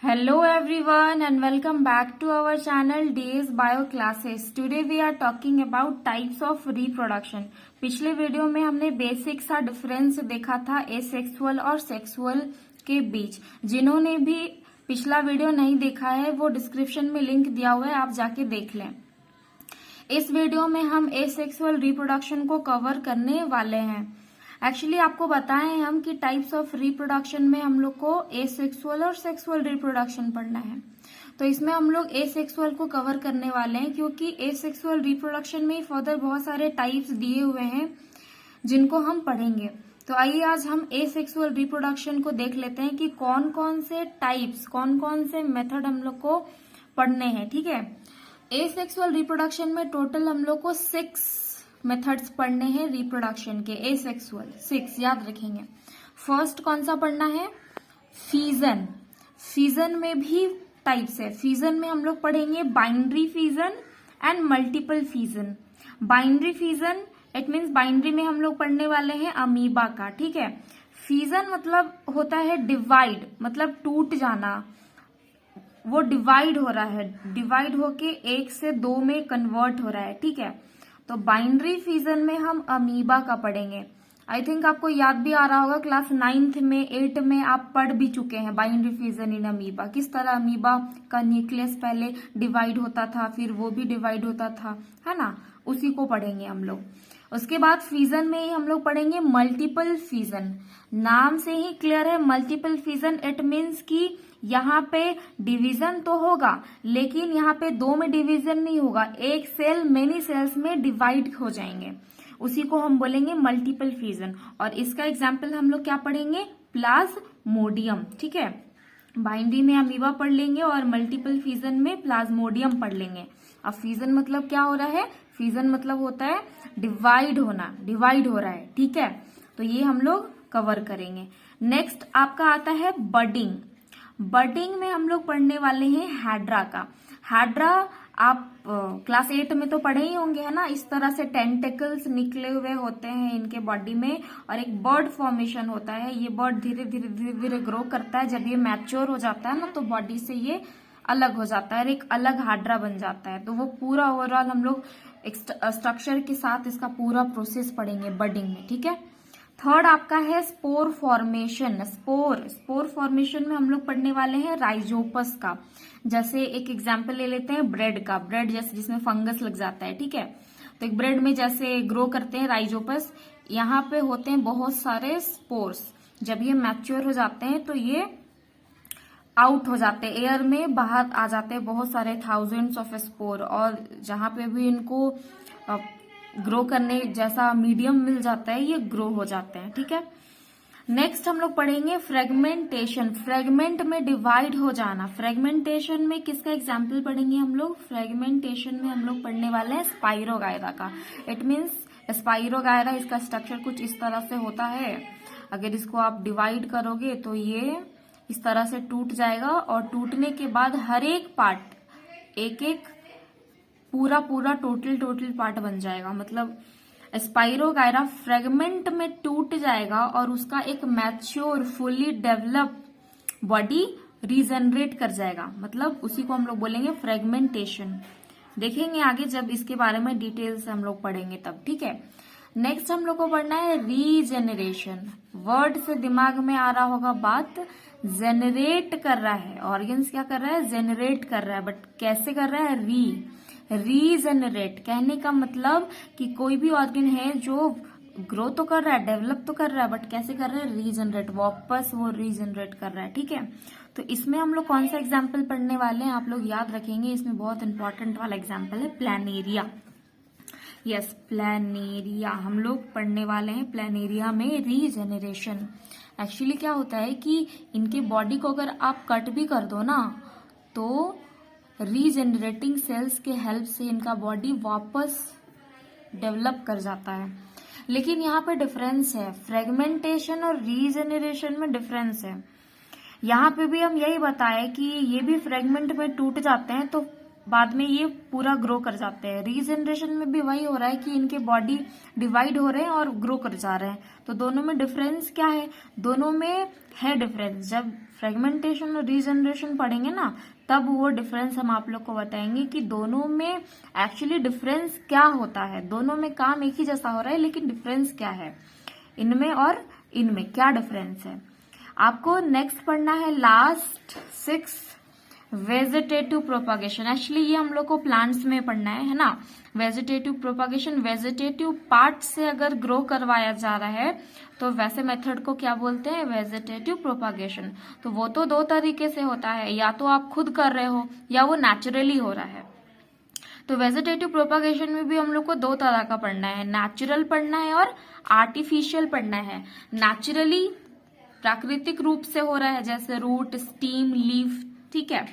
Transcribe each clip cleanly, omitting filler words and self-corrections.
Hello everyone and welcome back to our channel DS Bio Classes. Today we are talking about types of reproduction. पिछले video में हमने basic सा difference देखा था asexual और sexual के बीच। जिन्होंने भी पिछला वीडियो नहीं देखा है वो डिस्क्रिप्शन में लिंक दिया हुआ है, आप जाके देख लें। इस वीडियो में हम एसेक्सुअल रिप्रोडक्शन को कवर करने वाले हैं। एक्चुअली आपको बताएं हम कि टाइप्स ऑफ रिप्रोडक्शन में हम लोग को एसेक्सुअल और सेक्सुअल रिप्रोडक्शन पढ़ना है, तो इसमें हम लोग एसेक्सुअल को कवर करने वाले हैं क्योंकि एसेक्सुअल रिप्रोडक्शन में फर्दर बहुत सारे टाइप्स दिए हुए हैं जिनको हम पढ़ेंगे। तो आइए आज हम एसेक्सुअल रिप्रोडक्शन को देख लेते हैं कि कौन कौन से टाइप्स, कौन कौन से मेथड हम लोग को पढ़ने हैं। ठीक है, एसेक्सुअल रिप्रोडक्शन में टोटल हम लोग को 6 मेथड्स पढ़ने हैं रिप्रोडक्शन के। एसेक्सुअल 6 याद रखेंगे। फर्स्ट कौन सा पढ़ना है? फीजन। फीजन में भी टाइप्स है। फीजन में हम लोग पढ़ेंगे boundary fission and multiple fission. Boundary fission it means boundary में हम लोग पढ़ने वाले हैं अमीबा का। ठीक है, फीजन मतलब होता है डिवाइड, मतलब टूट जाना, वो डिवाइड हो रहा है, डिवाइड होके 1 से 2 में कन्वर्ट हो रहा है। ठीक है, तो बाइंड्री फीजन में हम अमीबा का पढ़ेंगे। आई थिंक आपको याद भी आ रहा होगा, क्लास 9th में 8 में आप पढ़ भी चुके हैं बाइंड्री फीजन इन अमीबा। किस तरह अमीबा का न्यूक्लियस पहले डिवाइड होता था, फिर वो भी डिवाइड होता था, है ना, उसी को पढ़ेंगे हम लोग। उसके बाद फीजन में ही हम लोग पढ़ेंगे मल्टीपल फीजन। नाम से ही क्लियर है, मल्टीपल फीजन इट मीन्स कि यहाँ पे डिवीजन तो होगा लेकिन यहाँ पे 2 में डिवीजन नहीं होगा, एक सेल मेनी सेल्स में डिवाइड हो जाएंगे, उसी को हम बोलेंगे मल्टीपल फीजन। और इसका एग्जाम्पल हम लोग क्या पढ़ेंगे? प्लाज्मोडियम। ठीक है, बाइंड्री में अमीबा पढ़ लेंगे और मल्टीपल फीजन में प्लाज्मोडियम पढ़ लेंगे। अब फीजन मतलब क्या हो रहा है? फीजन मतलब होता है डिवाइड होना, डिवाइड हो रहा है। ठीक है, तो ये हम लोग कवर करेंगे। नेक्स्ट आपका आता है बडिंग। बडिंग में हम लोग पढ़ने वाले हैं हैड्रा का। हैड्रा आप क्लास 8 में तो पढ़े ही होंगे, है ना। इस तरह से टेंटिकल्स निकले हुए होते हैं इनके बॉडी में और एक बर्ड फॉर्मेशन होता है। ये बर्ड धीरे धीरे धीरे धीरे ग्रो करता है। जब ये मैच्योर हो जाता है ना तो बॉडी से ये अलग हो जाता है और एक अलग हाड्रा बन जाता है। तो वो पूरा ओवरऑल हम लोग स्ट्रक्चर के साथ इसका पूरा प्रोसेस पढ़ेंगे बडिंग में। ठीक है, थर्ड आपका है स्पोर फॉर्मेशन। स्पोर फॉर्मेशन में हम लोग पढ़ने वाले हैं राइजोपस का। जैसे एक एग्जांपल ले लेते हैं ब्रेड का, ब्रेड जैसे जिसमें फंगस लग जाता है। ठीक है, तो एक ब्रेड में जैसे ग्रो करते हैं राइजोपस, यहाँ पे होते हैं बहुत सारे स्पोर्स। जब ये मैच्योर हो जाते हैं तो ये आउट हो जाते हैं, एयर में बाहर आ जाते हैं बहुत सारे थाउजेंड्स ऑफ स्पोर, और जहां पे भी इनको ग्रो करने जैसा मीडियम मिल जाता है ये ग्रो हो जाते हैं। ठीक है, नेक्स्ट हम लोग पढ़ेंगे फ्रेगमेंटेशन। फ्रेगमेंट में डिवाइड हो जाना। फ्रेगमेंटेशन में किसका एग्जाम्पल पढ़ेंगे हम लोग? फ्रेगमेंटेशन में हम लोग पढ़ने वाले हैं स्पाइरोगायरा का। इट मीन्स स्पाइरोगायरा, इसका स्ट्रक्चर कुछ इस तरह से होता है। अगर इसको आप डिवाइड करोगे तो ये इस तरह से टूट जाएगा और टूटने के बाद हर एक पार्ट एक एक पूरा पूरा टोटल पार्ट बन जाएगा। मतलब स्पाइरोगायरा फ्रेगमेंट में टूट जाएगा और उसका एक mature fully develop body regenerate कर जाएगा। मतलब उसी को हम लोग बोलेंगे फ्रेगमेंटेशन। देखेंगे आगे जब इसके बारे में डिटेल से हम लोग पढ़ेंगे तब। ठीक है, नेक्स्ट हम लोग को पढ़ना है रीजेनरेशन। वर्ड से दिमाग में आ रहा होगा बात, जेनरेट कर रहा है, ऑर्गन्स क्या कर रहा है? जेनरेट कर रहा है, बट कैसे कर रहा है? रीजेनरेट कहने का मतलब कि कोई भी ऑर्गन है जो ग्रो तो कर रहा है, डेवलप तो कर रहा है, बट कैसे कर रहा है? रीजेनरेट, वापस वो रीजेनरेट कर रहा है। ठीक है, तो इसमें हम लोग कौन सा एग्जाम्पल पढ़ने वाले हैं आप लोग याद रखेंगे। इसमें बहुत इंपॉर्टेंट वाला एग्जाम्पल है प्लानेरिया। यस, प्लानेरिया हम लोग पढ़ने वाले हैं। प्लानेरिया में रीजेनरेशन एक्चुअली क्या होता है कि इनके बॉडी को अगर आप कट भी कर दो ना तो रीजेनरेटिंग सेल्स के हेल्प से इनका बॉडी वापस डेवलप कर जाता है। लेकिन यहाँ पे डिफरेंस है, फ्रेगमेंटेशन और रीजेनरेशन में डिफरेंस है। यहाँ पे भी हम यही बताए कि ये भी फ्रेगमेंट में टूट जाते हैं तो बाद में ये पूरा ग्रो कर जाते हैं। रीजनरेशन में भी वही हो रहा है कि इनके बॉडी डिवाइड हो रहे हैं और ग्रो कर जा रहे हैं। तो दोनों में डिफरेंस क्या है? दोनों में है डिफरेंस। जब फ्रेगमेंटेशन और रीजनरेशन पढ़ेंगे ना, तब वो डिफरेंस हम आप लोग को बताएंगे कि दोनों में एक्चुअली डिफरेंस क्या होता है। दोनों में काम एक ही जैसा हो रहा है, लेकिन डिफरेंस क्या है इनमें और इनमें, क्या डिफरेंस है। आपको नेक्स्ट पढ़ना है लास्ट 6 वेजिटेटिव प्रोपागेशन। एक्चुअली ये हम लोग को प्लांट्स में पढ़ना है ना। वेजिटेटिव प्रोपागेशन, वेजिटेटिव पार्ट से अगर ग्रो करवाया जा रहा है तो वैसे मेथड को क्या बोलते हैं, वेजिटेटिव प्रोपागेशन। तो वो तो 2 तरीके से होता है, या तो आप खुद कर रहे हो या वो नेचुरली हो रहा है। तो वेजिटेटिव प्रोपागेशन में भी हम लोग को 2 तरह का पढ़ना है, नेचुरल पढ़ना है और आर्टिफिशियल पढ़ना है। नेचुरली प्राकृतिक रूप से हो रहा है, जैसे रूट, स्टीम, लीफ, ठीक है,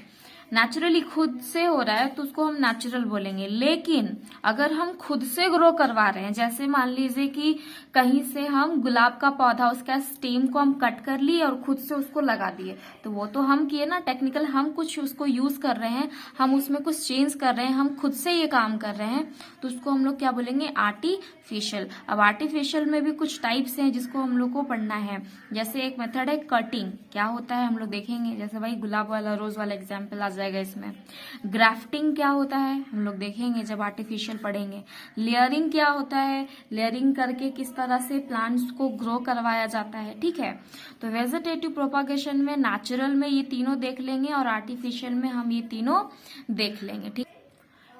नेचुरली खुद से हो रहा है तो उसको हम नेचुरल बोलेंगे। लेकिन अगर हम खुद से ग्रो करवा रहे हैं, जैसे मान लीजिए कि कहीं से हम गुलाब का पौधा, उसका स्टेम को हम कट कर लिए और खुद से उसको लगा दिए, तो वो तो हम किए ना टेक्निकल, हम कुछ उसको यूज कर रहे हैं, हम उसमें कुछ चेंज कर रहे हैं, हम खुद से ये काम कर रहे हैं, तो उसको हम लोग क्या बोलेंगे, आर्टिफिशियल। अब आर्टिफिशियल में भी कुछ टाइप्स हैं जिसको हम लोग को पढ़ना है। जैसे एक मेथड है कटिंग, क्या होता है हम लोग देखेंगे, जैसे भाई गुलाब वाला रोज वाला एग्जाम्पल आ जाएगा इसमें। ग्राफ्टिंग क्या होता है हम लोग देखेंगे जब आर्टिफिशियल पढ़ेंगे। लेयरिंग क्या होता है, लेयरिंग करके किस तरह से प्लांट्स को ग्रो करवाया जाता है, ठीक है। तो वेजिटेटिव प्रोपागेशन में नेचुरल में ये तीनों देख लेंगे और आर्टिफिशियल में हम ये तीनों देख लेंगे, ठीक।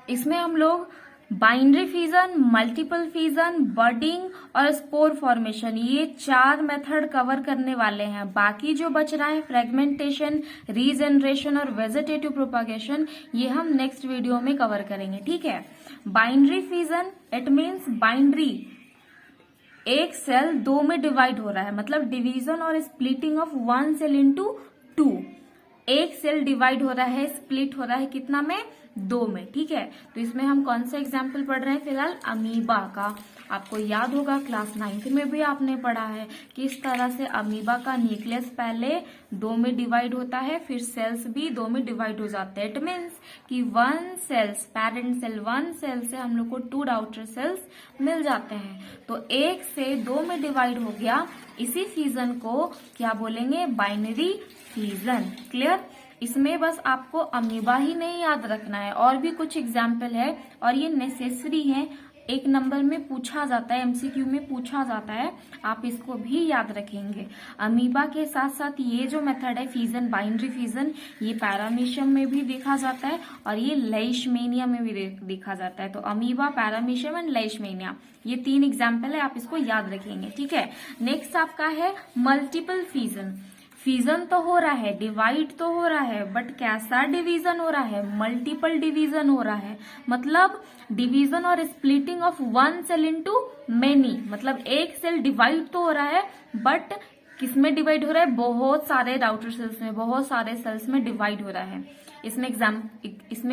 इसमें हम लोग binary fusion, multiple fusion, budding और स्पोर फॉर्मेशन, ये 4 मेथड कवर करने वाले हैं। बाकी जो बच रहा है फ्रेगमेंटेशन, रीजनरेशन और वेजिटेटिव प्रोपागेशन, ये हम नेक्स्ट वीडियो में कवर करेंगे, ठीक है। Binary fusion, it means binary, एक सेल 2 में डिवाइड हो रहा है, मतलब डिवीजन और स्प्लिटिंग ऑफ 1 सेल इनटू 2। एक सेल डिवाइड हो रहा है, स्प्लिट हो रहा है कितना में, 2 में, ठीक है। तो इसमें हम कौन सा एग्जाम्पल पढ़ रहे हैं फिलहाल, अमीबा का। आपको याद होगा क्लास 9th में भी आपने पढ़ा है कि इस तरह से अमीबा का न्यूक्लियस पहले 2 में डिवाइड होता है, फिर सेल्स भी 2 में डिवाइड हो जाते हैं। इट मीन्स कि 1 सेल्स, पैरेंट सेल 1 सेल से हम लोग को 2 डाउटर सेल्स मिल जाते हैं। तो 1 से 2 में डिवाइड हो गया, इसी फ्यूजन को क्या बोलेंगे, बाइनरी फ्यूजन। क्लियर। इसमें बस आपको अमीबा ही नहीं याद रखना है, और भी कुछ एग्जाम्पल है और ये नेसेसरी है, 1 नंबर में पूछा जाता है, एमसीक्यू में पूछा जाता है, आप इसको भी याद रखेंगे। अमीबा के साथ साथ ये जो मेथड है फ्यूजन, बाइनरी फ्यूजन, ये पैरामीशियम में भी देखा जाता है और ये लेishmania में भी देखा जाता है। तो अमीबा, पैरामीशियम एंड लेishmania, ये 3 एग्जाम्पल है, आप इसको याद रखेंगे, ठीक है। नेक्स्ट आपका है मल्टीपल फ्यूजन। फ्यूजन तो हो रहा है, डिवाइड तो हो रहा है, बट कैसा डिवीजन हो रहा है, मल्टीपल डिवीजन हो रहा है। मतलब डिवीजन और splitting of 1 cell into many, मतलब एक सेल डिवाइड तो हो रहा है, बट किसमें डिवाइड हो रहा है, बहुत सारे राउटर सेल्स में, बहुत सारे सेल्स में डिवाइड हो रहा है। इसमें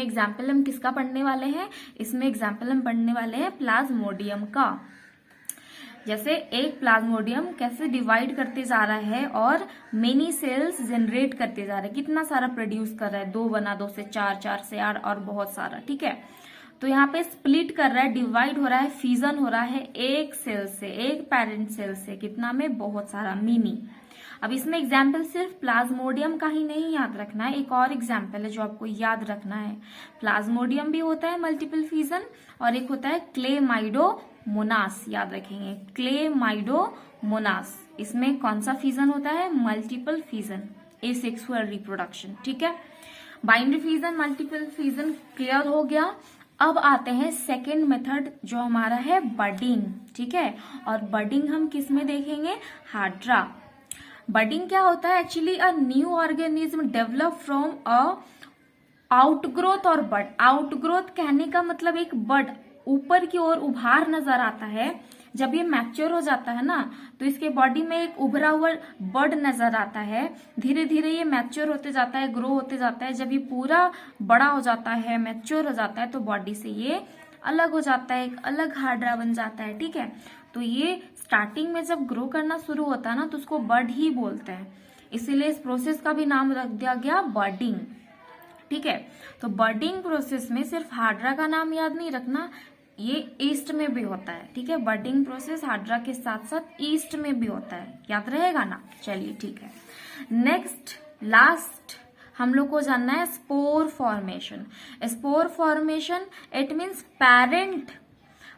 एग्जाम्पल हम किसका पढ़ने वाले हैं, इसमें एग्जाम्पल हम पढ़ने वाले हैं प्लाज्मोडियम का। जैसे एक प्लाज्मोडियम कैसे डिवाइड करते जा रहा है और मेनी सेल्स जनरेट करते जा रहे हैं, कितना सारा प्रोड्यूस कर रहा है, 2 बना, 2 से 4, 4 से 8 और बहुत सारा, ठीक है। तो यहाँ पे स्प्लिट कर रहा है, डिवाइड हो रहा है, फ्यूजन हो रहा है एक सेल से, एक पेरेंट सेल से, कितना में, बहुत सारा, मिनी। अब इसमें एग्जाम्पल सिर्फ प्लाज्मोडियम का ही नहीं याद रखना है, एक और एग्जाम्पल है जो आपको याद रखना है। प्लाज्मोडियम भी होता है मल्टीपल फ्यूजन, और एक होता है क्लेमाइडोमोनास, याद रखेंगे, क्लेमाइडोमोनास। इसमें कौन सा फ्यूजन होता है, मल्टीपल फ्यूजन, एसेक्सुअल रिप्रोडक्शन, ठीक है। Binary fusion, multiple fusion clear हो गया। अब आते हैं सेकेंड मेथड जो हमारा है बडिंग, ठीक है। और बडिंग हम किस में देखेंगे, हाइड्रा। बडिंग क्या होता है, actually a new organism develop from a outgrowth और बड। आउटग्रोथ कहने का मतलब एक बड, ऊपर की ओर उभार नजर आता है। जब ये मैच्योर हो जाता है ना, तो इसके बॉडी में एक उभरा हुआ बड नजर आता है। धीरे धीरे ये मैच्योर होते जाता है, ग्रो होते जाता है। जब ये पूरा बड़ा हो जाता है, मैच्योर हो जाता है, तो बॉडी से ये अलग हो जाता है, एक अलग हाइड्रा बन जाता है, ठीक है। तो ये स्टार्टिंग में जब ग्रो करना शुरू होता है ना, तो उसको बड ही बोलते हैं, इसीलिए इस प्रोसेस का भी नाम रख दिया गया बडिंग, ठीक है। तो बडिंग प्रोसेस में सिर्फ हाइड्रा का नाम याद नहीं रखना, ये ईस्ट में भी होता है, ठीक है। बडिंग प्रोसेस हाइड्रा के साथ साथ ईस्ट में भी होता है, याद रहेगा ना। चलिए ठीक है। नेक्स्ट लास्ट हम लोग को जानना है spore formation. Spore formation it means parent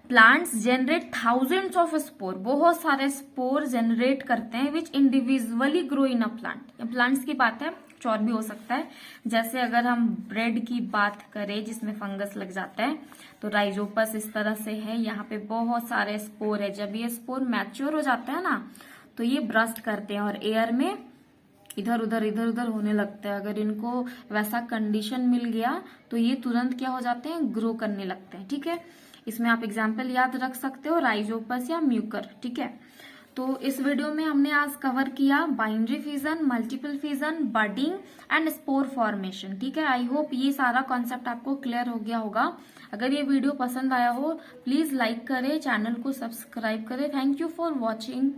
plants generate thousands of spore, बहुत सारे स्पोर जनरेट करते हैं which individually grow in a plant. Plants की बात है, कुछ और भी हो सकता है। जैसे अगर हम ब्रेड की बात करें जिसमें फंगस लग जाता है, तो राइजोपस इस तरह से है, यहाँ पे बहुत सारे स्पोर है। जब ये स्पोर मैच्योर हो जाता है ना, तो ये ब्रस्ट करते हैं और एयर में इधर उधर होने लगता है। अगर इनको वैसा कंडीशन मिल गया तो ये तुरंत क्या हो जाते हैं, ग्रो करने लगते हैं। ठीक है, इसमें आप एग्जाम्पल याद रख सकते हो, राइजोपस या म्यूकर। ठीक है, तो इस वीडियो में हमने आज कवर किया binary fission, multiple fission, budding and spore formation. ठीक है, आई होप ये सारा कॉन्सेप्ट आपको क्लियर हो गया होगा। अगर ये वीडियो पसंद आया हो प्लीज लाइक करें, चैनल को सब्सक्राइब करें। Thank you for watching.